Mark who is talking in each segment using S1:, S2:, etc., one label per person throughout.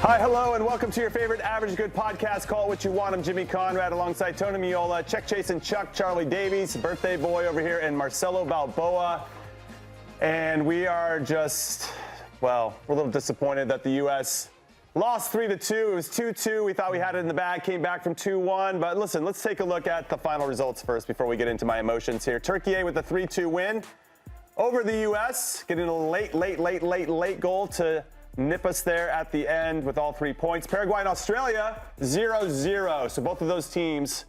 S1: Hi, hello, and welcome to your favorite Average Good podcast. Call it what you want. I'm Jimmy Conrad alongside Tony Meola, Check Chase and Chuck, Charlie Davies, birthday boy over here, and Marcelo Balboa. And we are just, well, we're a little disappointed that the U.S. lost 3-2. It was 2-2. We thought we had it in the bag, came back from 2-1. But listen, let's take a look at the final results first before we get into my emotions here. Türkiye with a 3-2 win over the U.S., getting a late goal to nip us there at the end with all 3 points. Paraguay and Australia, 0-0. So both of those teams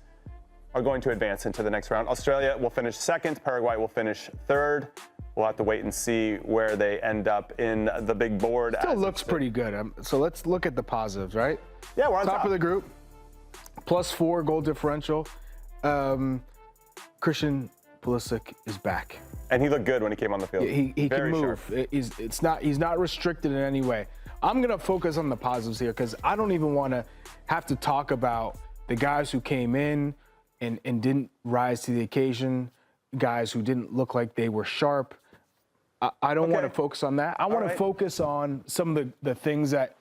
S1: are going to advance into the next round. Australia will finish second. Paraguay will finish third. We'll have to wait and see where they end up in the big board.
S2: Still looks pretty good. So let's look at the positives, right?
S1: Yeah, we're on
S2: top of the group. +4 goal differential. Christian Pulisic is back.
S1: And he looked good when he came on the field.
S2: He can move. He's not restricted in any way. I'm going to focus on the positives here because I don't even want to have to talk about the guys who came in and didn't rise to the occasion, guys who didn't look like they were sharp. I don't want to focus on that. I want to focus on some of the things that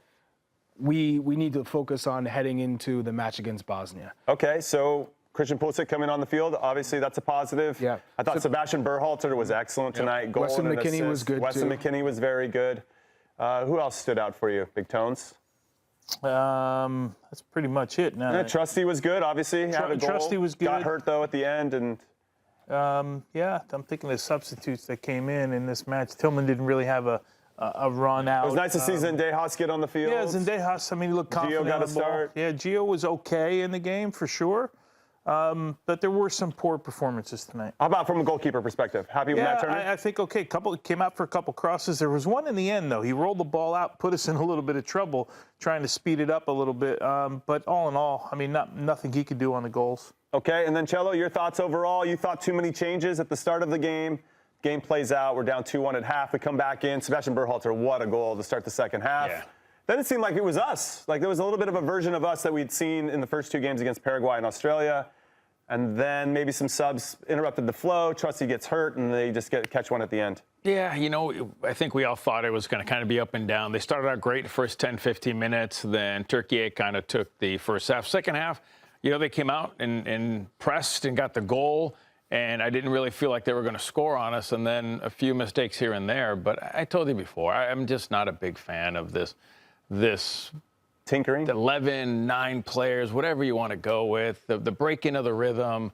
S2: we need to focus on heading into the match against Bosnia.
S1: Okay, so Christian Pulisic coming on the field, obviously that's a positive.
S2: Yeah.
S1: I thought Sebastian Berhalter was excellent tonight. Goal
S2: Weston
S1: and
S2: McKennie
S1: assist.
S2: was good
S1: Weston
S2: too.
S1: McKennie was very good. Who else stood out for you, Big Tones?
S3: That's pretty much it. Now,
S1: Trusty was good, obviously. Had a goal.
S3: Trusty was good.
S1: Got hurt, though, at the end. And
S3: yeah, I'm thinking the substitutes that came in this match. Tillman didn't really have a run out.
S1: It was nice to see Zendejas get on the field.
S3: Yeah, Zendejas, I mean, he looked confident.
S1: Gio got
S3: on
S1: a
S3: the ball.
S1: start.
S3: Yeah, Gio was okay in the game for sure. But there were some poor performances tonight.
S1: How about from a goalkeeper perspective? Happy with that tournament?
S3: I think okay. Came out for a couple crosses. There was one in the end though. He rolled the ball out, put us in a little bit of trouble, trying to speed it up a little bit. But all in all, I mean, nothing he could do on the goals.
S1: Okay, and then Cello, your thoughts overall? You thought too many changes at the start of the game. Game plays out. We're down 2-1 at half. We come back in. Sebastian Berhalter, what a goal to start the second half.
S3: Yeah.
S1: Then it seemed like it was us. Like there was a little bit of a version of us that we'd seen in the first 2 games against Paraguay and Australia. And then maybe some subs interrupted the flow. Trusty gets hurt, and they just catch one at the end.
S4: Yeah, you know, I think we all thought it was going to kind of be up and down. They started out great the first 10, 15 minutes. Then Türkiye kind of took the first half. Second half, you know, they came out and pressed and got the goal. And I didn't really feel like they were going to score on us. And then a few mistakes here and there. But I told you before, I'm just not a big fan of this
S1: tinkering,
S4: 11, 9 players, whatever you want to go with, the breaking of the rhythm.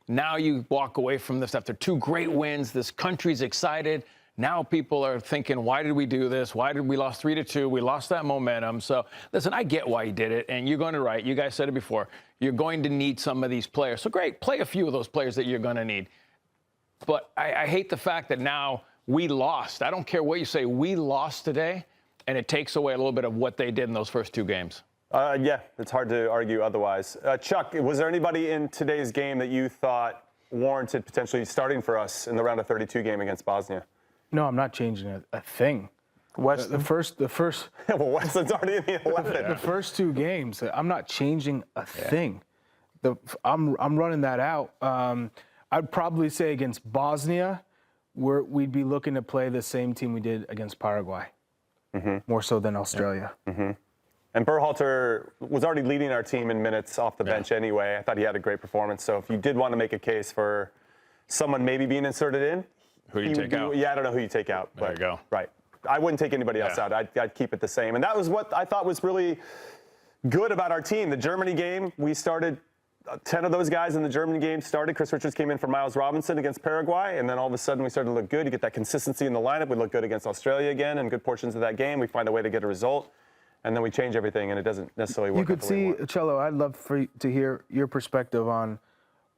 S4: Now you walk away from this after 2 great wins. This country's excited. Now people are thinking, why did we do this? Why did we lost 3-2? We lost that momentum. So listen, I get why you did it, and you're going to right. You guys said it before. You're going to need some of these players. So great, play a few of those players that you're going to need. But I hate the fact that now we lost. I don't care what you say. We lost today. And it takes away a little bit of what they did in those first 2 games.
S1: Yeah, it's hard to argue otherwise. Chuck, was there anybody in today's game that you thought warranted potentially starting for us in the round of 32 game against Bosnia?
S2: No, I'm not changing a thing.
S3: Weston?
S2: The first.
S1: Well, Weston's already in the 11.
S2: The first 2 games, I'm not changing a thing. I'm running that out. I'd probably say against Bosnia, we'd be looking to play the same team we did against Paraguay. More so than Australia.
S1: And Berhalter was already leading our team in minutes off the bench anyway. I thought he had a great performance. So if you did want to make a case for someone maybe being inserted in,
S4: who do you take out?
S1: Yeah, I don't know who you take out.
S4: There you go.
S1: Right. I wouldn't take anybody else out. I'd keep it the same. And that was what I thought was really good about our team. The Germany game, we started 10 of those guys in the German game started. Chris Richards came in for Miles Robinson against Paraguay, and then all of a sudden we started to look good. You get that consistency in the lineup. We look good against Australia again in good portions of that game. We find a way to get a result, and then we change everything, and it doesn't necessarily work.
S2: You could see, Cello, I'd love to hear your perspective on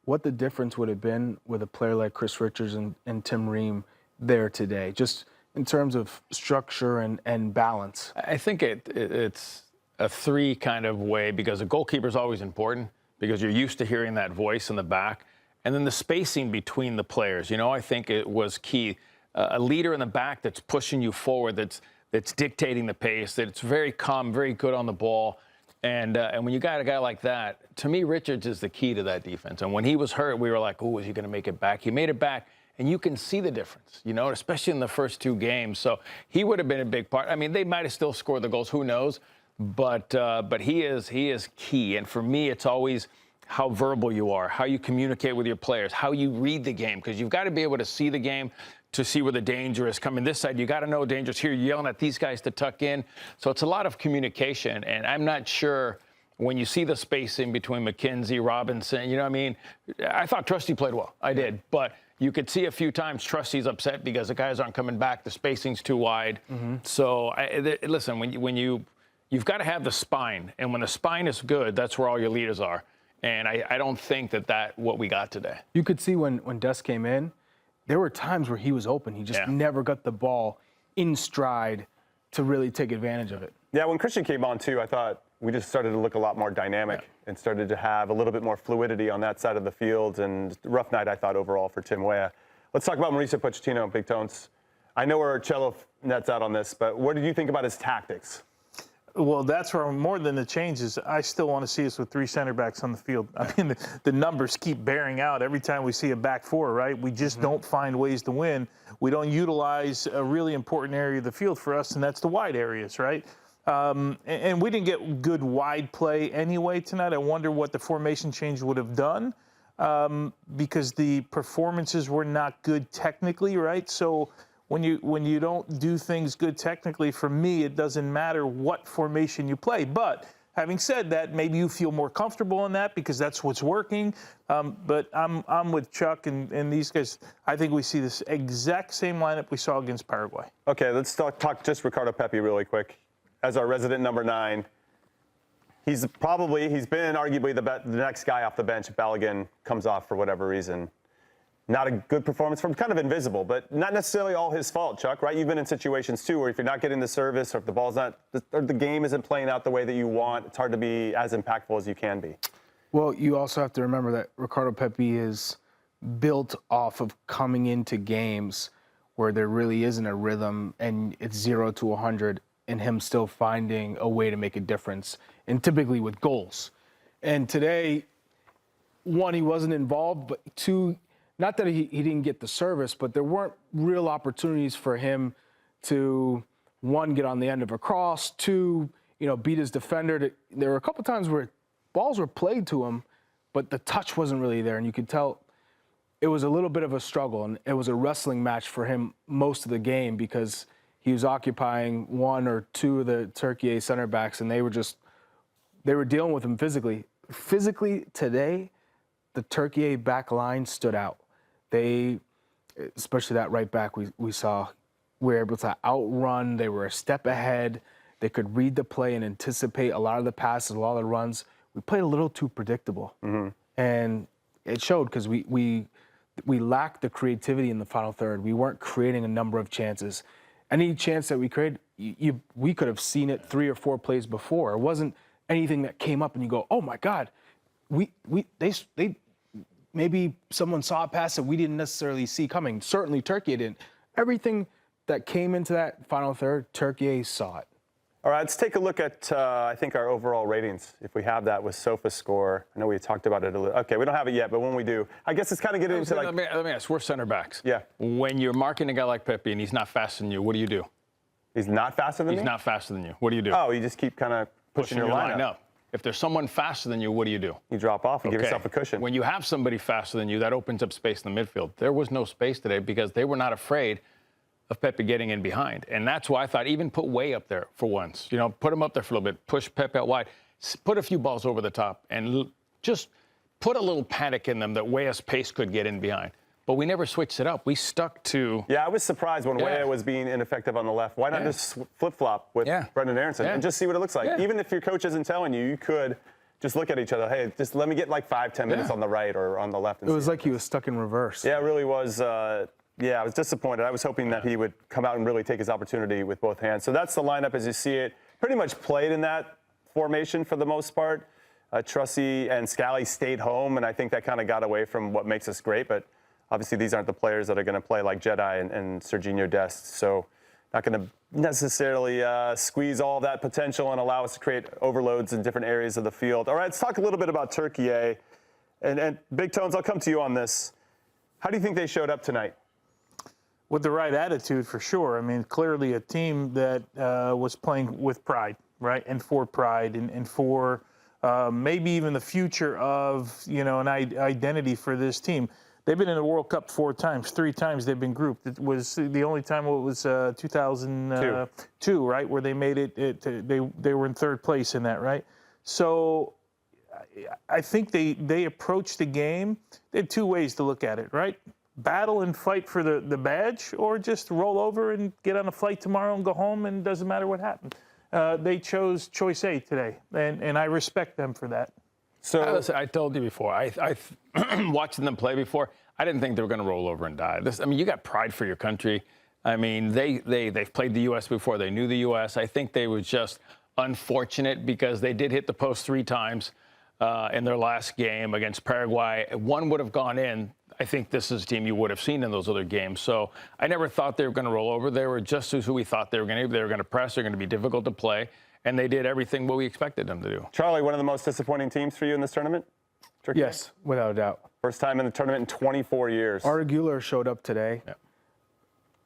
S2: what the difference would have been with a player like Chris Richards and Tim Ream there today, just in terms of structure and balance.
S4: I think it's a 3 kind of way, because a goalkeeper is always important, because you're used to hearing that voice in the back. And then the spacing between the players, you know, I think it was key. A leader in the back that's pushing you forward, that's dictating the pace, that's very calm, very good on the ball. And when you got a guy like that, to me, Richards is the key to that defense. And when he was hurt, we were like, oh, is he going to make it back? He made it back. And you can see the difference, you know, especially in the first 2 games. So he would have been a big part. I mean, they might have still scored the goals. Who knows? But he is key. And for me, it's always how verbal you are, how you communicate with your players, how you read the game, because you've got to be able to see the game to see where the danger is coming this side. You got to know danger's here. You're yelling at these guys to tuck in. So it's a lot of communication. And I'm not sure when you see the spacing between McKenzie, Robinson, you know what I mean? I thought Trusty played well. I did. But you could see a few times Trusty's upset because the guys aren't coming back. The spacing's too wide. So listen, when you've got to have the spine. And when the spine is good, that's where all your leaders are. And I don't think that what we got today.
S2: You could see when Des came in, there were times where he was open. He just never got the ball in stride to really take advantage of it.
S1: Yeah, when Christian came on too, I thought we just started to look a lot more dynamic and started to have a little bit more fluidity on that side of the field. And rough night, I thought, overall for Tim Weah. Let's talk about Mauricio Pochettino, Big Tones. I know where Cello nets out on this, but what did you think about his tactics?
S3: Well, that's where more than the changes, I still want to see us with 3 center backs on the field. I mean, the numbers keep bearing out every time we see a back 4, right? We just don't find ways to win. We don't utilize a really important area of the field for us, and that's the wide areas, right? And we didn't get good wide play anyway tonight. I wonder what the formation change would have done because the performances were not good technically, right? So when you don't do things good technically, for me, it doesn't matter what formation you play. But having said that, maybe you feel more comfortable in that because that's what's working. But I'm with Chuck and these guys. I think we see this exact same lineup we saw against Paraguay.
S1: Okay, let's talk just Ricardo Pepi really quick. As our resident number 9, he's been arguably the next guy off the bench if Balogun comes off for whatever reason. Not a good performance from kind of invisible, but not necessarily all his fault, Chuck, right? You've been in situations, too, where if you're not getting the service or if the ball's not, or the game isn't playing out the way that you want, it's hard to be as impactful as you can be.
S2: Well, you also have to remember that Ricardo Pepi is built off of coming into games where there really isn't a rhythm and it's 0 to 100 and him still finding a way to make a difference, and typically with goals. And today, 1, he wasn't involved, but 2, not that he didn't get the service, but there weren't real opportunities for him to, 1, get on the end of a cross, 2, beat his defender. There were a couple times where balls were played to him, but the touch wasn't really there, and you could tell it was a little bit of a struggle, and it was a wrestling match for him most of the game because he was occupying 1 or 2 of the Türkiye center backs, and they were dealing with him physically. Physically today, the Türkiye back line stood out. They, especially that right back we saw, were able to outrun. They were a step ahead. They could read the play and anticipate a lot of the passes, a lot of the runs. We played a little too predictable. And it showed because we lacked the creativity in the final third. We weren't creating a number of chances. Any chance that we created, we could have seen it 3 or 4 plays before. It wasn't anything that came up and you go, oh my God, they maybe someone saw a pass that we didn't necessarily see coming. Certainly Türkiye didn't. Everything that came into that final third, Türkiye saw it.
S1: All right, let's take a look at, I think, our overall ratings, if we have that with SofaScore. I know we talked about it a little. Okay, we don't have it yet, but when we do, I guess it's kind of getting into like...
S4: Let me ask, we're center backs.
S1: Yeah.
S4: When you're marking a guy like Pepi and he's not faster than you, what do you do?
S1: He's not faster than me?
S4: He's not faster than you. What do you do?
S1: Oh, you just keep kind of pushing your line up.
S4: If there's someone faster than you, what do you do?
S1: You drop off and give yourself a cushion.
S4: When you have somebody faster than you, that opens up space in the midfield. There was no space today because they were not afraid of Pepe getting in behind. And that's why I thought even put Way up there for once. Put him up there for a little bit, push Pepe out wide, put a few balls over the top, and just put a little panic in them that Weah's pace could get in behind. But we never switched it up. We stuck to...
S1: Yeah, I was surprised when Weah was being ineffective on the left. Why not just flip-flop with Brendan Aronson and just see what it looks like? Even if your coach isn't telling you, you could just look at each other. Hey, just let me get like 5-10 minutes on the right or on the left.
S2: It was like he was stuck in reverse.
S1: Yeah, it really was. I was disappointed. I was hoping that he would come out and really take his opportunity with both hands. So that's the lineup as you see it. Pretty much played in that formation for the most part. Trusty and Scally stayed home, and I think that kind of got away from what makes us great. But obviously, these aren't the players that are going to play like Jedi and Serginho Dest. So not going to necessarily squeeze all that potential and allow us to create overloads in different areas of the field. All right, let's talk a little bit about Türkiye. And Big Tones, I'll come to you on this. How do you think they showed up tonight?
S3: With the right attitude, for sure. I mean, clearly a team that was playing with pride. right? And for pride and for maybe even the future of, an identity for this team. They've been in the World Cup 4 times. 3 times they've been grouped. It was the only time it was 2002, right, where they made it. They were in 3rd place in that, right? So I think they approached the game. They had 2 ways to look at it, right? Battle and fight for the badge, or just roll over and get on a flight tomorrow and go home, and it doesn't matter what happened. They chose choice A today, and I respect them for that.
S4: So I told you before, I watching them play before, I didn't think they were going to roll over and die. You got pride for your country. I mean, they've played the U.S. before. They knew the U.S. I think they were just unfortunate because they did hit the post 3 times in their last game against Paraguay. 1 would have gone in. I think this is a team you would have seen in those other games. So I never thought they were going to roll over. They were just who we thought they were going to be. They were going to press. They're going to be difficult to play. And they did everything what we expected them to do.
S1: Charlie, one of the most disappointing teams for you in this tournament? Turkey?
S2: Yes, without a doubt.
S1: First time in the tournament in 24 years.
S2: Arda showed up today.
S4: Yeah.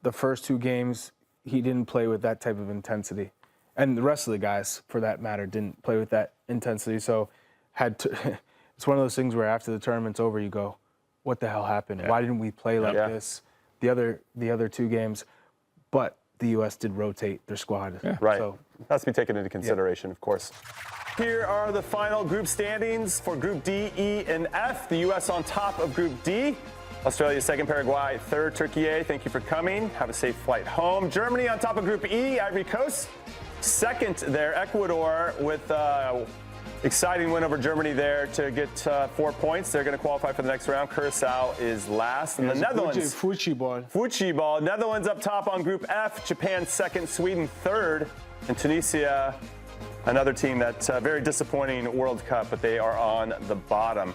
S2: The first 2 games, he didn't play with that type of intensity. And the rest of the guys, for that matter, didn't play with that intensity. So it's one of those things where after the tournament's over, you go, what the hell happened? Yeah. Why didn't we play like this the other 2 games? But the U.S. did rotate their squad.
S1: Yeah. Right.
S2: So
S1: has to be taken into consideration, of course. Here are the final group standings for Group D, E, and F. The U.S. on top of Group D. Australia 2nd, Paraguay 3rd, Türkiye. Thank you for coming. Have a safe flight home. Germany on top of Group E, Ivory Coast 2nd there. Ecuador with exciting win over Germany there to get 4 points. They're going to qualify for the next round. Curacao is last. And the Netherlands. Football. Netherlands up top on Group F. Japan 2nd, Sweden 3rd. And Tunisia, another team that's very disappointing World Cup, but they are on the bottom.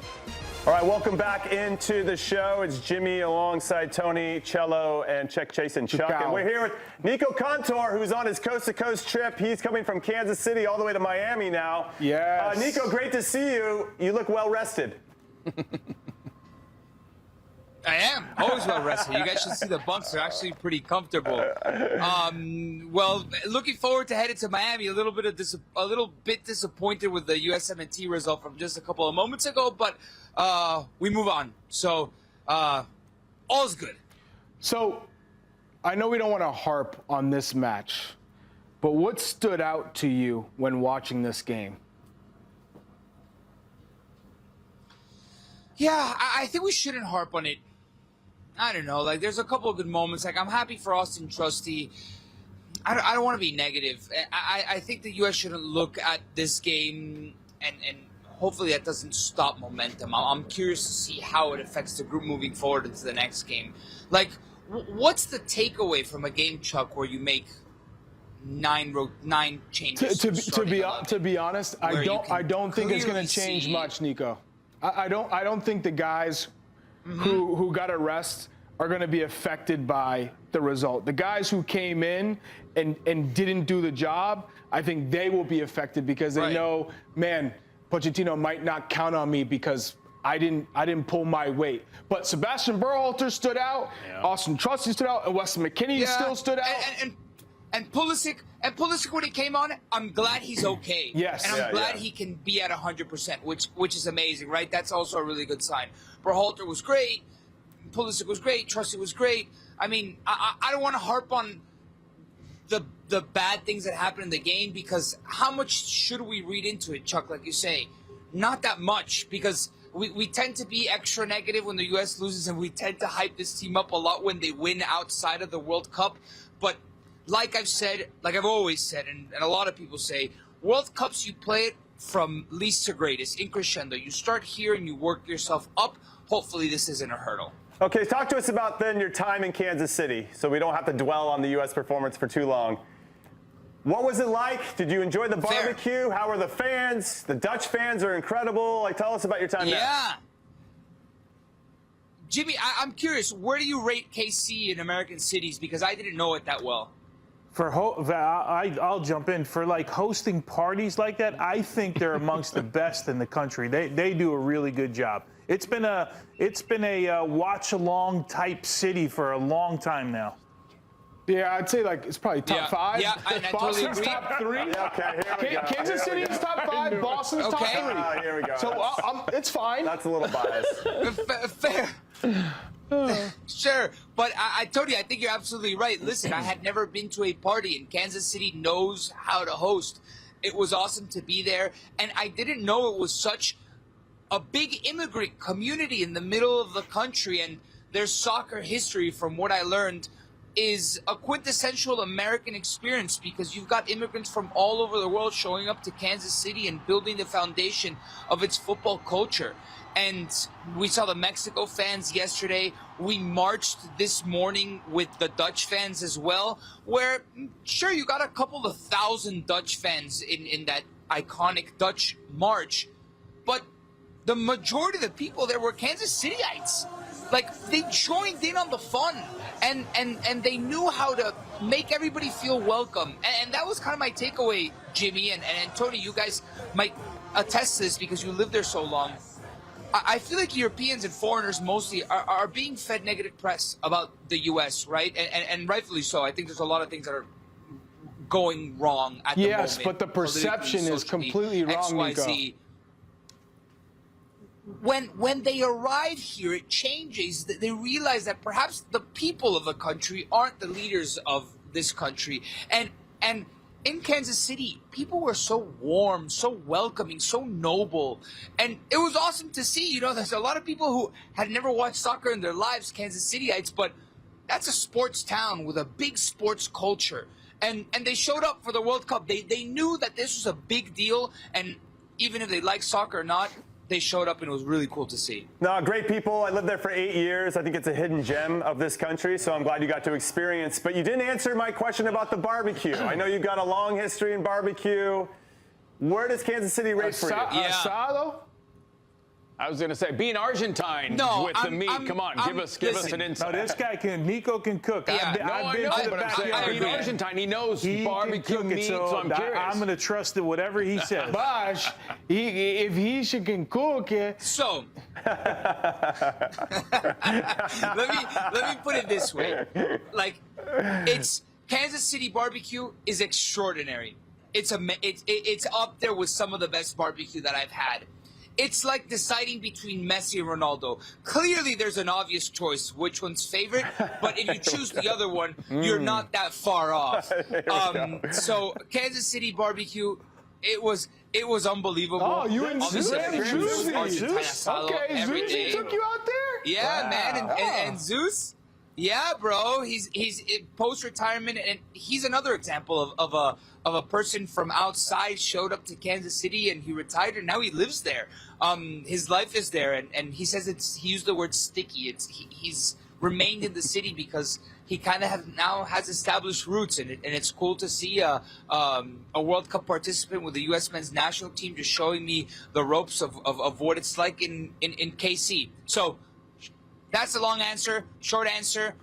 S1: All right, welcome back into the show. It's Jimmy alongside Tony, Cello, and Chase and Chuck. And we're here with Nico Cantor, who's on his coast-to-coast trip. He's coming from Kansas City all the way to Miami now.
S2: Yes.
S1: Nico, great to see you. You look well-rested.
S5: I am always well rested. You guys should see the bunks are actually pretty comfortable. Well, looking forward to heading to Miami. A little bit disappointed with the USMNT result from just a couple of moments ago, but we move on. So all's good.
S2: So I know we don't want to harp on this match, but what stood out to you when watching this game?
S5: Yeah, I think we shouldn't harp on it. I don't know. Like, there's a couple of good moments. Like, I'm happy for Austin Trusty. I don't want to be negative. I think the U.S. shouldn't look at this game, and hopefully that doesn't stop momentum. I'm curious to see how it affects the group moving forward into the next game. Like, what's the takeaway from a game, Chuck, where you make nine changes?
S2: To be honest, I don't think it's going to change much, Nico. I don't think the guys who got a rest are going to be affected by the result. The guys who came in and didn't do the job, I think they will be affected because they know, man, Pochettino might not count on me because I didn't pull my weight. But Sebastian Berhalter stood out, Austin Trusty stood out, and Weston McKennie still stood out.
S5: And Pulisic when he came on, I'm glad he's okay.
S2: Yes.
S5: And I'm glad he can be at 100%, which is amazing, right? That's also a really good sign. Berhalter was great. Pulisic was great. Trusty was great. I mean, I don't want to harp on the bad things that happened in the game because how much should we read into it, Chuck, like you say? Not that much because we tend to be extra negative when the U.S. loses and we tend to hype this team up a lot when they win outside of the World Cup. But like I've said, like I've always said, and a lot of people say, World Cups, you play it from least to greatest, in crescendo. You start here and you work yourself up. Hopefully this isn't a hurdle.
S1: Okay, talk to us about then your time in Kansas City so we don't have to dwell on the U.S. performance for too long. What was it like? Did you enjoy the barbecue? How were the fans? The Dutch fans are incredible. Like, tell us about your time there.
S5: Jimmy, I'm curious, where do you rate KC in American cities? Because I didn't know it that well.
S3: I'll jump in. For like hosting parties like that, I think they're amongst the best in the country. They do a really good job. It's been a watch along type city for a long time now.
S2: Yeah, I'd say like it's probably top 5.
S5: Yeah, and I totally
S2: Boston's
S5: agree.
S2: top 3.
S1: Okay, here we go.
S2: Kansas
S1: Here we
S2: City is
S1: go.
S2: top 5. Boston's top 3.
S1: Here we go.
S2: So it's fine.
S1: That's a little biased.
S5: Fair. Sure, but I told you, I think you're absolutely right. Listen, I had never been to a party, and Kansas City knows how to host. It was awesome to be there, and I didn't know it was such a big immigrant community in the middle of the country, and their soccer history, from what I learned, is a quintessential American experience because you've got immigrants from all over the world showing up to Kansas City and building the foundation of its football culture. And we saw the Mexico fans yesterday. We marched this morning with the Dutch fans as well, where, sure, you got a couple of thousand Dutch fans in that iconic Dutch march, but the majority of the people there were Kansas Cityites. Like, they joined in on the fun, and they knew how to make everybody feel welcome. And that was kind of my takeaway, Jimmy, and Tony, you guys might attest to this because you lived there so long. I feel like Europeans and foreigners mostly are being fed negative press about the U.S., right? And rightfully so. I think there's a lot of things that are going wrong at the moment.
S2: Yes, but the perception is completely wrong, Nico.
S5: When they arrive here, it changes. They realize that perhaps the people of the country aren't the leaders of this country. And in Kansas City, people were so warm, so welcoming, so noble. And it was awesome to see. You know, there's a lot of people who had never watched soccer in their lives, Kansas Cityites, but that's a sports town with a big sports culture. And they showed up for the World Cup. They knew that this was a big deal. And even if they like soccer or not, they showed up, and it was really cool to see.
S1: No, great people. I lived there for 8 years. I think it's a hidden gem of this country, so I'm glad you got to experience. But you didn't answer my question about the barbecue. I know you've got a long history in barbecue. Where does Kansas City rate for you?
S2: Asado?
S4: I was going to say, being Argentine with the meat. Come on, give us an insight.
S3: No, this guy Nico can cook.
S5: Yeah.
S3: I've been to the
S4: but I'm saying,
S3: backyard.
S4: being Argentine, he knows barbecue meat, so I'm curious.
S3: I'm going to trust it, whatever he says.
S2: Bosh, if he can cook it.
S5: So, let me put it this way. Like, it's Kansas City barbecue is extraordinary. It's up there with some of the best barbecue that I've had. It's like deciding between Messi and Ronaldo. Clearly, there's an obvious choice which one's favorite, but if you choose the other one, you're not that far off. So Kansas City barbecue, it was unbelievable.
S2: Oh, you and Zeus?
S5: Okay, Zeus
S2: took you out there?
S5: Yeah, man, and Zeus. Yeah, bro. He's post-retirement, and he's another example of a person from outside showed up to Kansas City and he retired and now he lives there. His life is there, and he says he used the word sticky. He's remained in the city because he kind of now has established roots, and it's cool to see a World Cup participant with the U.S. men's national team just showing me the ropes of what it's like in KC. So. That's a long answer. Short answer,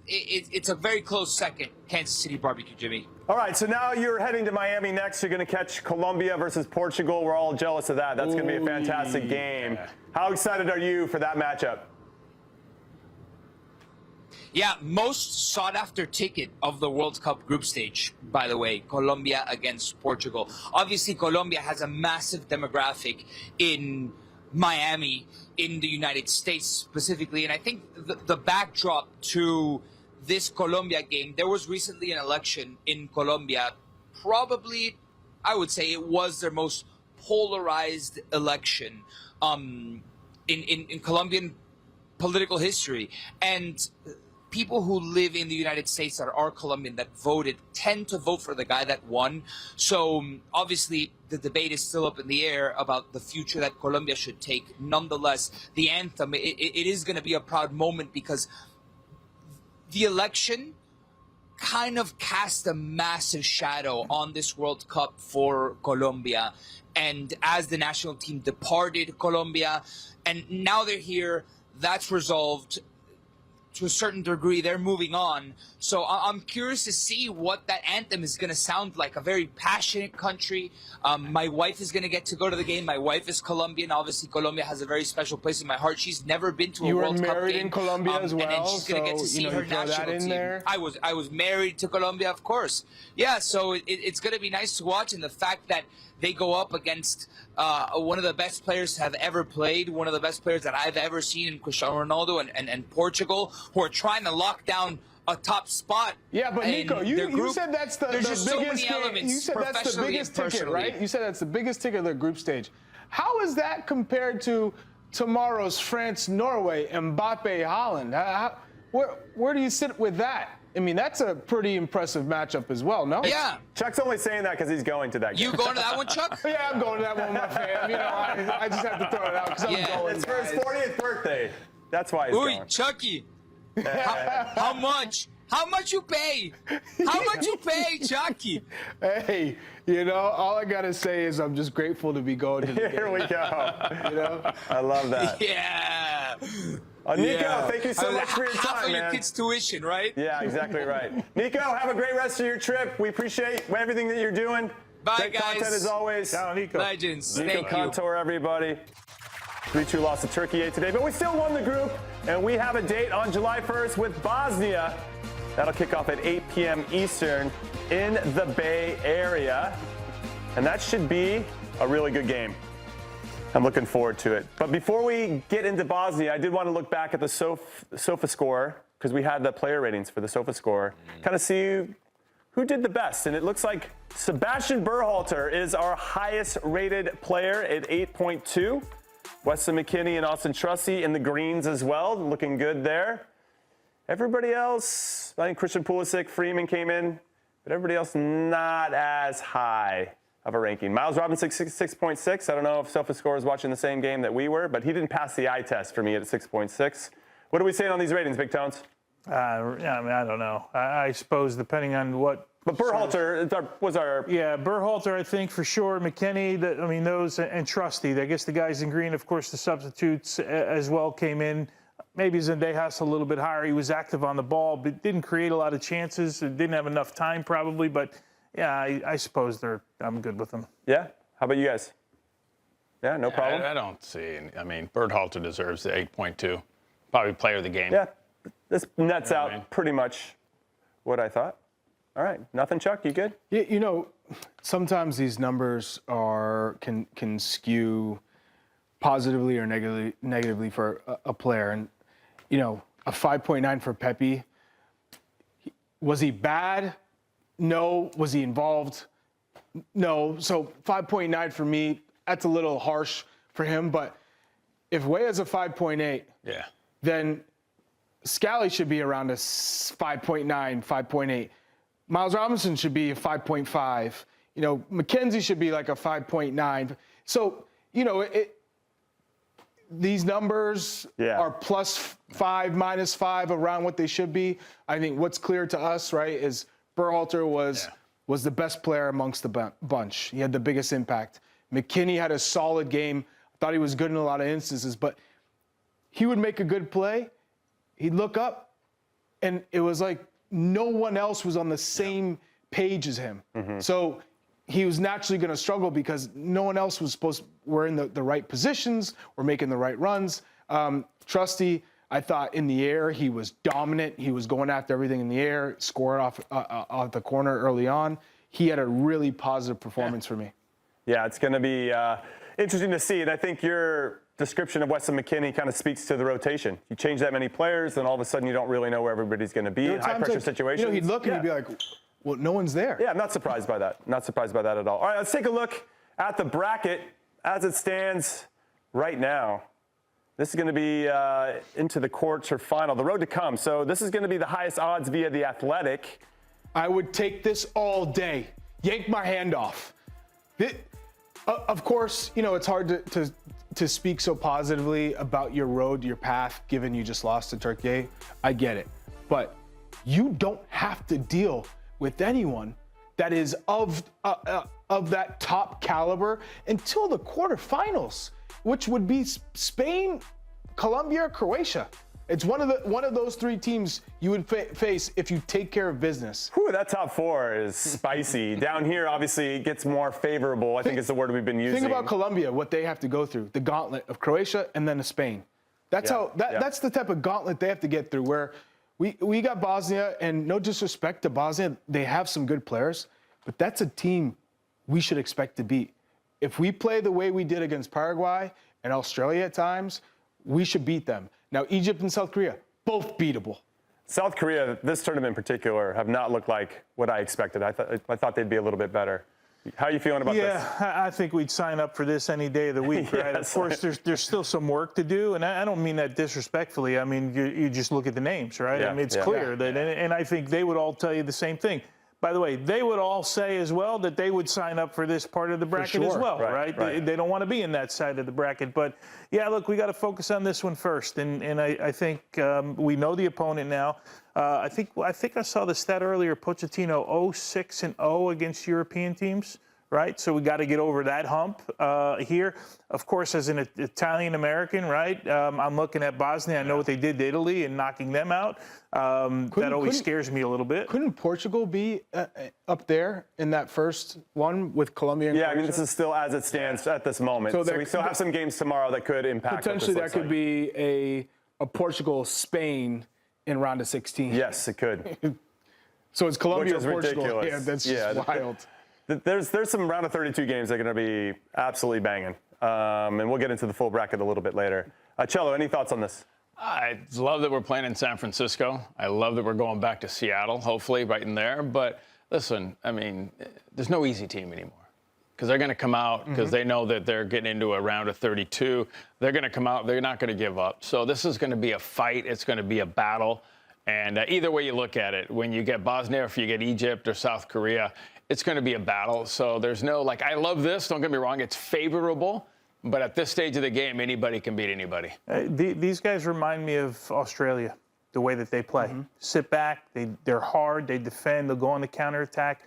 S5: it's a very close second, Kansas City barbecue, Jimmy.
S1: All right, so now you're heading to Miami next. You're going to catch Colombia versus Portugal. We're all jealous of that. That's going to be a fantastic game. How excited are you for that matchup?
S5: Yeah, most sought-after ticket of the World Cup group stage, by the way, Colombia against Portugal. Obviously, Colombia has a massive demographic in Miami, in the United States specifically. And I think the backdrop to this Colombia game, there was recently an election in Colombia. Probably, I would say it was their most polarized election in Colombian political history. And people who live in the United States that are Colombian that voted tend to vote for the guy that won. So obviously the debate is still up in the air about the future that Colombia should take. Nonetheless, the anthem, it is going to be a proud moment because the election kind of cast a massive shadow on this World Cup for Colombia. And as the national team departed Colombia, and now they're here, that's resolved. to a certain degree, they're moving on. So I'm curious to see what that anthem is going to sound like. A very passionate country. My wife is going to get to go to the game. My wife is Colombian. Obviously, Colombia has a very special place in my heart. She's never been to a World Cup game.
S2: You were married in Colombia as well,
S5: and then she's going to get to see her national team.
S2: There.
S5: I was married to Colombia, of course. Yeah, so it's going to be nice to watch, and the fact that they go up against one of the best players to have ever played, one of the best players that I've ever seen in Cristiano Ronaldo and Portugal, who are trying to lock down a top spot.
S2: Yeah, but Nico, you said that's the biggest
S5: so many elements.
S2: You said that's the biggest ticket, right? You said that's the biggest ticket of the group stage. How is that compared to tomorrow's France-Norway, Mbappe-Holland? Where do you sit with that? I mean, that's a pretty impressive matchup as well, no?
S5: Yeah.
S1: Chuck's only saying that because he's going to that game.
S5: You going to that one, Chuck?
S2: Yeah, I'm going to that one with my fam. You know, I just have to throw it out because I'm going.
S1: It's for his 40th birthday. That's why he's going.
S5: Chucky. How much? How much you pay? How much you pay, Chucky?
S2: Hey, you know, all I got to say is I'm just grateful to be going to the game.
S1: Here we go.
S2: You know?
S1: I love that.
S5: Yeah.
S1: Nico, thank you so much for your time,
S5: half of
S1: man.
S5: your kids' tuition, right?
S1: Yeah, exactly right. Nico, have a great rest of your trip. We appreciate everything that you're doing.
S5: Bye,
S1: great
S5: guys.
S1: content as always.
S3: Ciao, Nico.
S5: Legends.
S1: Nico
S5: Thank you.
S1: Cantor, everybody. 3-2 loss to Turkey today, but we still won the group, and we have a date on July 1st with Bosnia. That'll kick off at 8 p.m. Eastern in the Bay Area, and that should be a really good game. I'm looking forward to it. But before we get into Bosnia, I did want to look back at the SOFA score, because we had the player ratings for the SOFA score, kind of see who did the best. And it looks like Sebastian Berhalter is our highest rated player at 8.2. Weston McKennie and Austin Trusty in the greens as well, looking good there. Everybody else, I think Christian Pulisic, Freeman came in, but everybody else not as high of a ranking. Miles Robinson, 6.6. I don't know if SofaScore is watching the same game that we were, but he didn't pass the eye test for me at 6.6. What are we saying on these ratings, Big Tones?
S3: Yeah, I mean, I don't know. I suppose depending on what.
S1: But Berhalter was our.
S3: Yeah, Berhalter, I think for sure. McKennie, those, and Trusty. I guess the guys in green, of course, the substitutes as well came in. Maybe Zendejas a little bit higher. He was active on the ball, but didn't create a lot of chances. Didn't have enough time probably, but. Yeah, I suppose I'm good with them.
S1: Yeah? How about you guys? Yeah, no problem?
S4: I don't see. I mean, Berhalter deserves the 8.2. Probably player of the game.
S1: Yeah, this nets out pretty much what I thought. All right, nothing, Chuck? You good?
S2: Yeah, you know, sometimes these numbers can skew positively or negatively for a player. And, you know, a 5.9 for Pepe. Was he bad? No. Was he involved? No. So 5.9 for me, that's a little harsh for him. But if Weah's a 5.8,
S4: Yeah.
S2: then Scally should be around a 5.9, 5.8. Miles Robinson should be a 5.5. You know, McKenzie should be like a 5.9. So, you know, these numbers are +5, -5 around what they should be. I think what's clear to us, right, is Berhalter was the best player amongst the bunch. He had the biggest impact. McKennie had a solid game. I thought he was good in a lot of instances, but he would make a good play. He'd look up, and it was like no one else was on the same page as him. Mm-hmm. So he was naturally going to struggle because no one else were in the right positions or making the right runs. Trusty, I thought in the air, he was dominant. He was going after everything in the air, scored off the corner early on. He had a really positive performance for me.
S1: Yeah, it's going to be interesting to see. And I think your description of Weston McKennie kind of speaks to the rotation. You change that many players, then all of a sudden you don't really know where everybody's going to be in high-pressure situations.
S2: You know, he'd look and he'd be like, well, no one's there.
S1: Yeah, I'm not surprised by that. Not surprised by that at all. All right, let's take a look at the bracket as it stands right now. This is going to be into the quarterfinal, the road to come. So this is going to be the highest odds via The Athletic.
S2: I would take this all day. Yank my hand off. Of course, you know, it's hard to speak so positively about your road, your path, given you just lost to Türkiye. I get it. But you don't have to deal with anyone that is of that top caliber until the quarterfinals, which would be Spain, Colombia, or Croatia. It's one of those three teams you would face if you take care of business.
S1: Whew, that top four is spicy. Down here, obviously, it gets more favorable, I think is the word we've been using.
S2: Think about Colombia, what they have to go through, the gauntlet of Croatia and then to Spain. That's that's the type of gauntlet they have to get through, where we got Bosnia, and no disrespect to Bosnia, they have some good players, but that's a team we should expect to beat. If we play the way we did against Paraguay and Australia at times, we should beat them. Now, Egypt and South Korea, both beatable.
S1: South Korea, this tournament in particular, have not looked like what I expected. I thought they'd be a little bit better. How are you feeling about this?
S3: Yeah, I think we'd sign up for this any day of the week, right?
S1: Yes.
S3: Of course, there's still some work to do, and I don't mean that disrespectfully. I mean, you just look at the names, right?
S1: Yeah,
S3: I mean, it's clear that, and I think they would all tell you the same thing. By the way, they would all say as well that they would sign up for this part of the bracket as well, right? They don't want to be in that side of the bracket. But, yeah, look, we got to focus on this one first. And I think we know the opponent now. I think I saw the stat earlier, Pochettino 0-6-0 against European teams. Right, so we got to get over that hump here. Of course, as an Italian American, right, I'm looking at Bosnia. I know what they did to Italy and knocking them out. That always scares me a little bit.
S2: Couldn't Portugal be up there in that first one with Colombia and
S1: Yeah,
S2: Croatia?
S1: I mean, this is still as it stands at this moment. So we still have some games tomorrow that could impact.
S2: Potentially, that could be a Portugal-Spain in round of 16.
S1: Yes, it could.
S2: So it's Colombia or
S1: Which is
S2: Portugal.
S1: ridiculous.
S2: Yeah, that's just wild.
S1: There's some round of 32 games that are going to be absolutely banging. And we'll get into the full bracket a little bit later. Cello, any thoughts on this?
S4: I love that we're playing in San Francisco. I love that we're going back to Seattle, hopefully, right in there. But listen, I mean, there's no easy team anymore. Because they're going to come out because they know that they're getting into a round of 32. They're going to come out. They're not going to give up. So this is going to be a fight. It's going to be a battle. And either way you look at it, when you get Bosnia, or if you get Egypt or South Korea, it's going to be a battle. So there's no, like, I love this. Don't get me wrong. It's favorable. But at this stage of the game, anybody can beat anybody.
S3: These guys remind me of Australia, the way that they play. Sit back. They're hard. They defend. They'll go on the counterattack.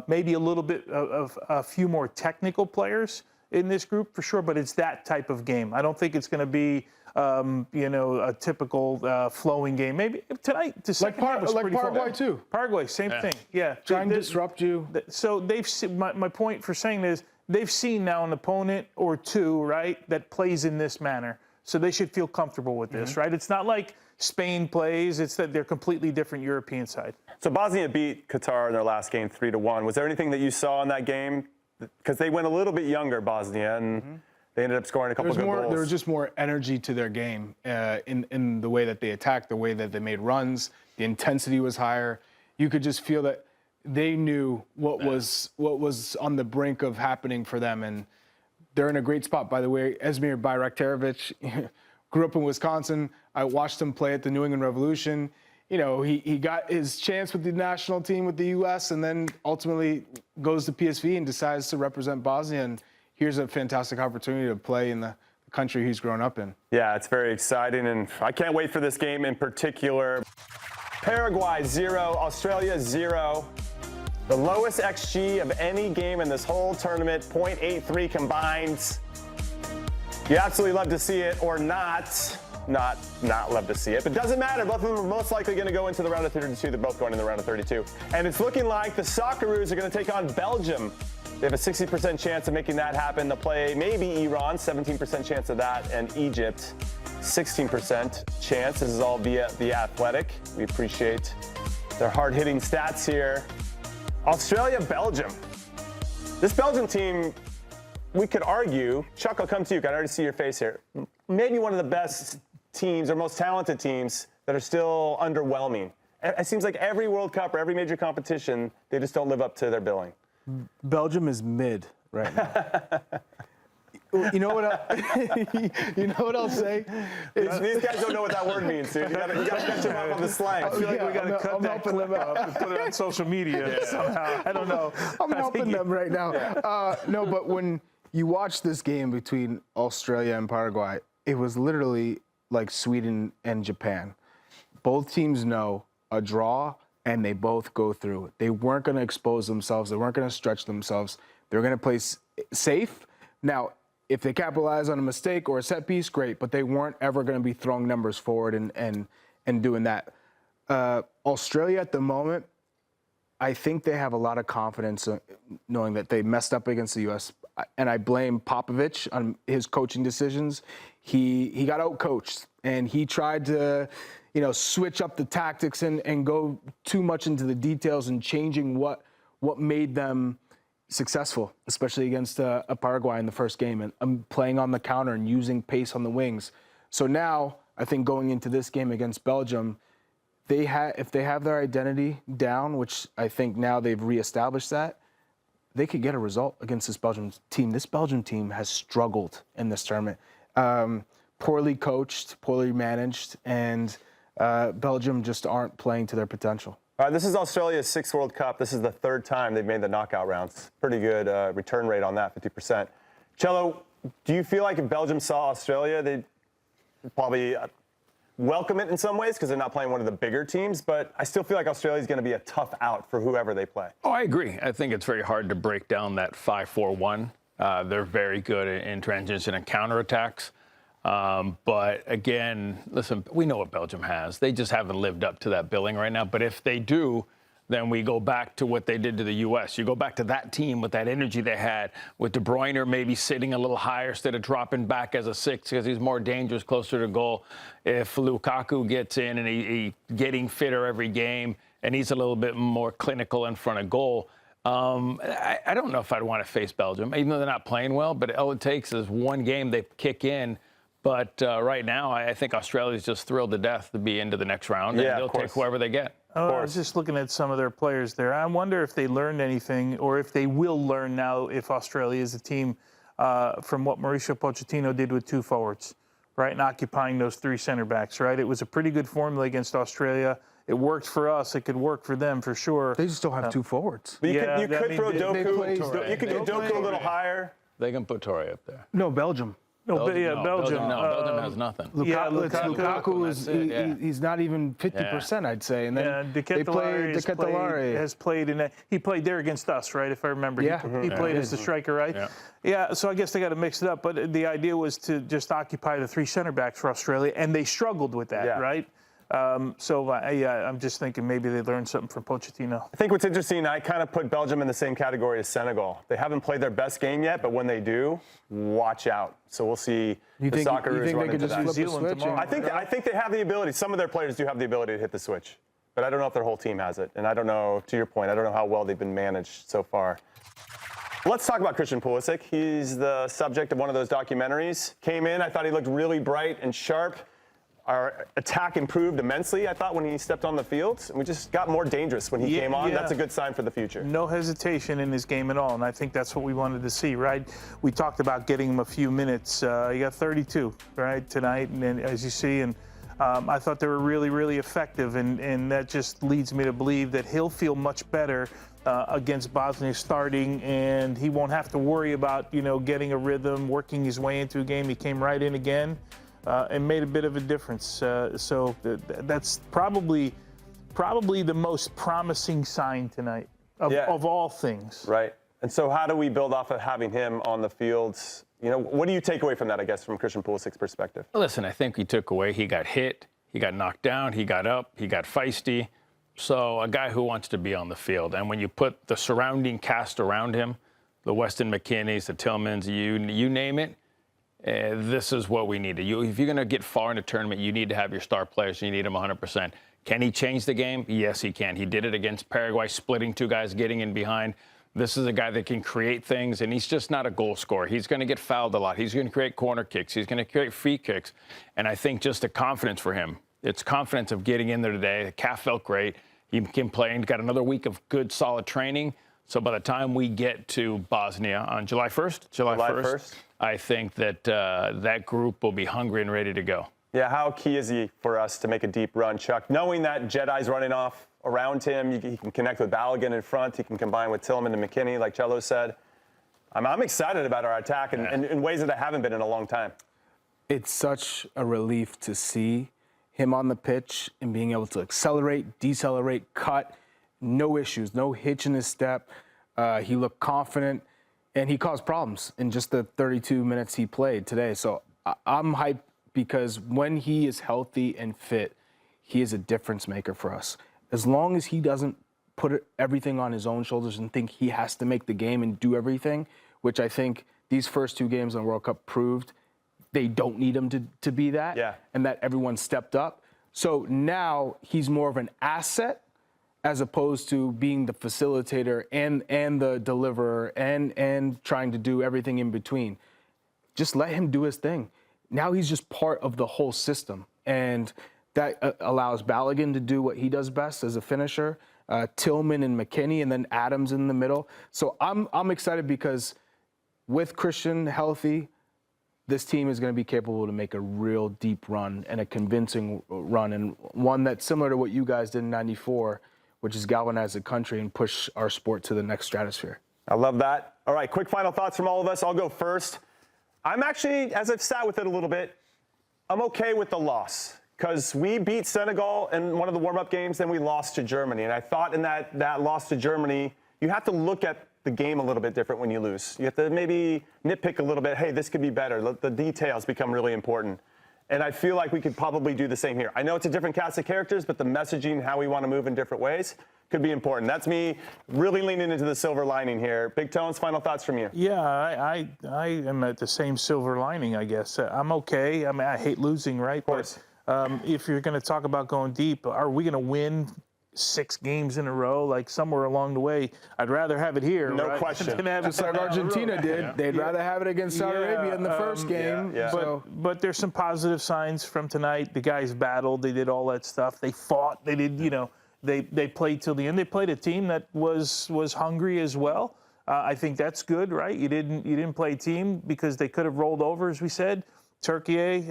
S3: Maybe a little bit of a few more technical players in this group for sure, but it's that type of game. I don't think it's going to be, a typical flowing game. Maybe tonight,
S2: like Paraguay too.
S3: Paraguay, same thing. Yeah,
S2: trying to disrupt you.
S3: So they've seen, my point for saying is they've seen now an opponent or two, right, that plays in this manner. So they should feel comfortable with this, right? It's not like Spain plays. It's that they're completely different European side.
S1: So Bosnia beat Qatar in their last game 3-1. Was there anything that you saw in that game? Because they went a little bit younger, Bosnia, and they ended up scoring a couple good goals.
S2: There was just more energy to their game in the way that they attacked, the way that they made runs. The intensity was higher. You could just feel that they knew what was on the brink of happening for them, and they're in a great spot. By the way, Esmir Bayraktarovic grew up in Wisconsin. I watched him play at the New England Revolution. You know, he got his chance with the national team with the U.S. and then ultimately goes to PSV and decides to represent Bosnia. And here's a fantastic opportunity to play in the country he's grown up in.
S1: Yeah, it's very exciting, and I can't wait for this game in particular. Paraguay 0, Australia 0. The lowest XG of any game in this whole tournament, 0.83 combined. You absolutely love to see it or not. Not love to see it, but doesn't matter. Both of them are most likely going to go into the round of 32. They're both going in the round of 32. And it's looking like the Socceroos are going to take on Belgium. They have a 60% chance of making that happen. They'll play maybe Iran, 17% chance of that, and Egypt, 16% chance. This is all via The Athletic. We appreciate their hard-hitting stats here. Australia, Belgium. This Belgium team, we could argue, Chuck, I'll come to you. I already see your face here. Maybe one of the best teams or most talented teams that are still underwhelming. It seems like every World Cup or every major competition, they just don't live up to their billing.
S2: Belgium is mid right now. You know what I'll say?
S1: These guys don't know what that word means, dude. You gotta catch them up on the slang.
S3: I feel like we gotta cut that clip up and put it on social media somehow. I don't know.
S2: I'm helping them right now. No, but when you watch this game between Australia and Paraguay, it was literally like Sweden and Japan. Both teams know a draw, and they both go through. They weren't going to expose themselves. They weren't going to stretch themselves. They were going to play safe. Now, if they capitalize on a mistake or a set piece, great. But they weren't ever going to be throwing numbers forward and doing that. Australia at the moment, I think they have a lot of confidence knowing that they messed up against the U.S. And I blame Popovich on his coaching decisions. He got out-coached, and he tried to, switch up the tactics and go too much into the details and changing what made them successful, especially against a Paraguay in the first game, and playing on the counter and using pace on the wings. So now, I think going into this game against Belgium, if they have their identity down, which I think now they've reestablished that, they could get a result against this Belgium team. This Belgium team has struggled in this tournament. Poorly coached, poorly managed, and Belgium just aren't playing to their potential.
S1: All right, this is Australia's 6th World Cup. This is the 3rd time they've made the knockout rounds. Pretty good return rate on that, 50%. Cello, do you feel like if Belgium saw Australia, they'd probably welcome it in some ways because they're not playing one of the bigger teams, but I still feel like Australia's going to be a tough out for whoever they play.
S4: Oh, I agree. I think it's very hard to break down that 5-4-1. They're very good in transition and counterattacks. But again, listen, we know what Belgium has. They just haven't lived up to that billing right now. But if they do, then we go back to what they did to the U.S. You go back to that team with that energy they had, with De Bruyne maybe sitting a little higher instead of dropping back as a 6 because he's more dangerous, closer to goal. If Lukaku gets in and he getting fitter every game and he's a little bit more clinical in front of goal, I don't know if I'd want to face Belgium, even though they're not playing well. But all it takes is one game they kick in. But right now, I think Australia's just thrilled to death to be into the next round, and they'll take whoever they get.
S3: I was just looking at some of their players there. I wonder if they learned anything, or if they will learn now if Australia is a team from what Mauricio Pochettino did with 2 forwards, right, and occupying those 3 center backs, right? It was a pretty good formula against Australia. It worked for us. It could work for them for sure.
S2: They just don't have 2 forwards.
S1: But you could throw Doku. You could get Doku a little higher.
S4: They can put Torre up there.
S2: No, Belgium.
S3: Belgium.
S4: Belgium has nothing.
S2: Lukaku is he's not even 50%, I'd say. And then
S3: De Ketelaere has played in that. He played there against us, right? If I remember.
S2: Yeah.
S3: He played as the striker, right? Yeah. So I guess they got to mix it up. But the idea was to just occupy the 3 center backs for Australia, and they struggled with that, right? I'm just thinking maybe they learned something from Pochettino.
S1: I think what's interesting, I kind of put Belgium in the same category as Senegal. They haven't played their best game yet, but when they do, watch out. So we'll see the Socceroos run into that.
S2: New Zealand
S1: I think they have the ability. Some of their players do have the ability to hit the switch, but I don't know if their whole team has it. And I don't know, to your point, I don't know how well they've been managed so far. Let's talk about Christian Pulisic. He's the subject of one of those documentaries. Came in, I thought he looked really bright and sharp. Our attack improved immensely, I thought, when he stepped on the field. And we just got more dangerous when he came on. That's a good sign for the future.
S3: No hesitation in his game at all, and I think that's what we wanted to see, right? We talked about getting him a few minutes. He got 32, right, tonight, and as you see, and I thought they were really, really effective, and that just leads me to believe that he'll feel much better against Bosnia starting, and he won't have to worry about, getting a rhythm, working his way into a game. He came right in again. And made a bit of a difference. So that's probably the most promising sign tonight of all things.
S1: Right. And so how do we build off of having him on the field? What do you take away from that, I guess, from Christian Pulisic's perspective?
S4: Well, listen, I think he took away, he got hit, he got knocked down, he got up, he got feisty. So a guy who wants to be on the field. And when you put the surrounding cast around him, the Weston McKennies, the Tillmans, you name it, this is what we need. If you're going to get far in a tournament, you need to have your star players. You need them 100%. Can he change the game? Yes, he can. He did it against Paraguay, splitting 2 guys, getting in behind. This is a guy that can create things, and he's just not a goal scorer. He's going to get fouled a lot. He's going to create corner kicks. He's going to create free kicks. And I think just the confidence for him. It's confidence of getting in there today. The calf felt great. He can play and got another week of good, solid training. So by the time we get to Bosnia on July 1st, I think that that group will be hungry and ready to go.
S1: Yeah, how key is he for us to make a deep run, Chuck? Knowing that Jedi's running off around him, he can connect with Balogun in front, he can combine with Tillman and McKennie, like Cello said. I'm excited about our attack in ways that I haven't been in a long time.
S2: It's such a relief to see him on the pitch and being able to accelerate, decelerate, cut. No issues, no hitch in his step. He looked confident. and he caused problems in just the 32 minutes he played today. So I'm hyped because when he is healthy and fit, he is a difference maker for us. As long as he doesn't put everything on his own shoulders and think he has to make the game and do everything, which I think these first 2 games on World Cup proved they don't need him to be that, and that everyone stepped up. So now he's more of an asset as opposed to being the facilitator and the deliverer and trying to do everything in between. Just let him do his thing. Now he's just part of the whole system. And that allows Balogun to do what he does best as a finisher, Tillman and McKennie, and then Adams in the middle. So I'm excited because with Christian healthy, this team is going to be capable to make a real deep run and a convincing run, and one that's similar to what you guys did in '94, which is galvanize the country and push our sport to the next stratosphere.
S1: I love that. All right, quick final thoughts from all of us. I'll go first. I'm actually, as I've sat with it a little bit, I'm okay with the loss because we beat Senegal in one of the warm-up games, then we lost to Germany. And I thought in that loss to Germany, you have to look at the game a little bit different when you lose. You have to maybe nitpick a little bit. Hey, this could be better. The details become really important. And I feel like we could probably do the same here. I know it's a different cast of characters, but the messaging, how we want to move in different ways, could be important. That's me really leaning into the silver lining here. Big Tones, final thoughts from you.
S3: Yeah, I am at the same silver lining, I guess. I'm okay. I mean, I hate losing, right?
S1: Of course.
S3: But if you're going to talk about going deep, are we going to win 6 games in a row? Like somewhere along the way, I'd rather have it here.
S1: No
S3: right?
S1: question.
S3: Than have
S2: Just
S3: it
S2: like
S3: down the
S2: Argentina
S3: road.
S2: did. They'd rather have it against Saudi Arabia in the first game.
S3: But there's some positive signs from tonight. The guys battled. They did all that stuff. They fought. They did, they played till the end. They played a team that was hungry as well. I think that's good, right? You didn't play a team because they could have rolled over, as we said. Türkiye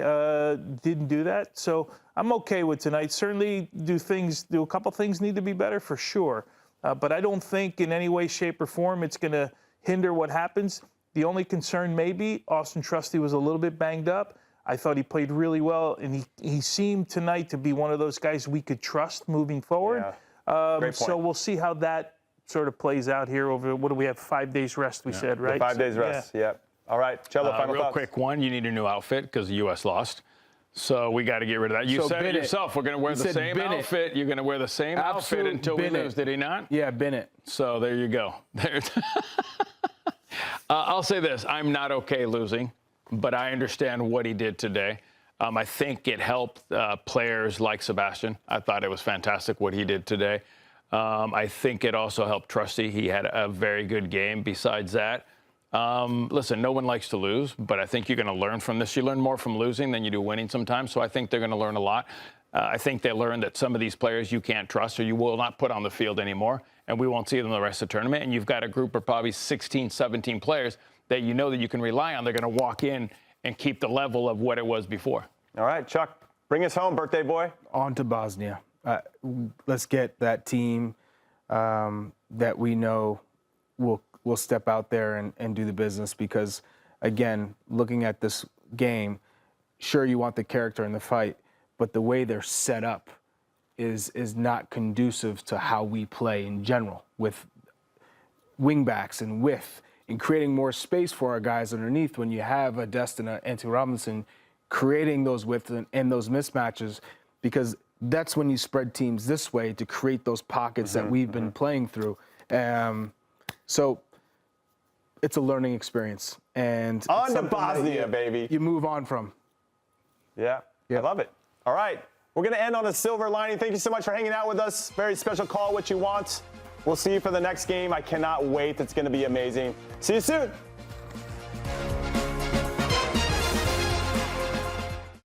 S3: didn't do that. So I'm okay with tonight. Certainly do a couple things need to be better for sure. But I don't think in any way, shape, or form it's going to hinder what happens. The only concern may be Austin Trusty was a little bit banged up. I thought he played really well, and he seemed tonight to be one of those guys we could trust moving forward.
S1: Great point.
S3: So we'll see how that sort of plays out here over, what do we have, 5 days rest, we said, right?
S1: 5 days rest, Yep. All right, Cello, final
S4: real
S1: thoughts.
S4: quick one, you need a new outfit because the U.S. lost. So we got to get rid of that. You said it yourself. We're going to wear the same outfit. You're going to wear the same outfit until we lose. Did he not?
S2: Yeah, Bennett.
S4: So there you go. I'll say this. I'm not okay losing, but I understand what he did today. I think it helped players like Sebastian. I thought it was fantastic what he did today. I think it also helped Trusty. He had a very good game besides that. Listen, no one likes to lose, but I think you're going to learn from this. You learn more from losing than you do winning sometimes, so I think they're going to learn a lot. I think they learned that some of these players you can't trust or you will not put on the field anymore, and we won't see them the rest of the tournament. And you've got a group of probably 16, 17 players that you know that you can rely on. They're going to walk in and keep the level of what it was before.
S1: All right, Chuck, bring us home, birthday boy.
S2: On to Bosnia. Let's get that team that we know will step out there and do the business because, again, looking at this game, sure, you want the character in the fight, but the way they're set up is not conducive to how we play in general with wingbacks and width and creating more space for our guys underneath when you have a Destina, Anthony Robinson, creating those widths and those mismatches because that's when you spread teams this way to create those pockets that we've been playing through. So it's a learning experience. And
S1: on to Bosnia, baby.
S2: You move on from.
S1: Yeah, I love it. All right, we're going to end on a silver lining. Thank you so much for hanging out with us. Very special call, What You Want. We'll see you for the next game. I cannot wait. It's going to be amazing. See you soon.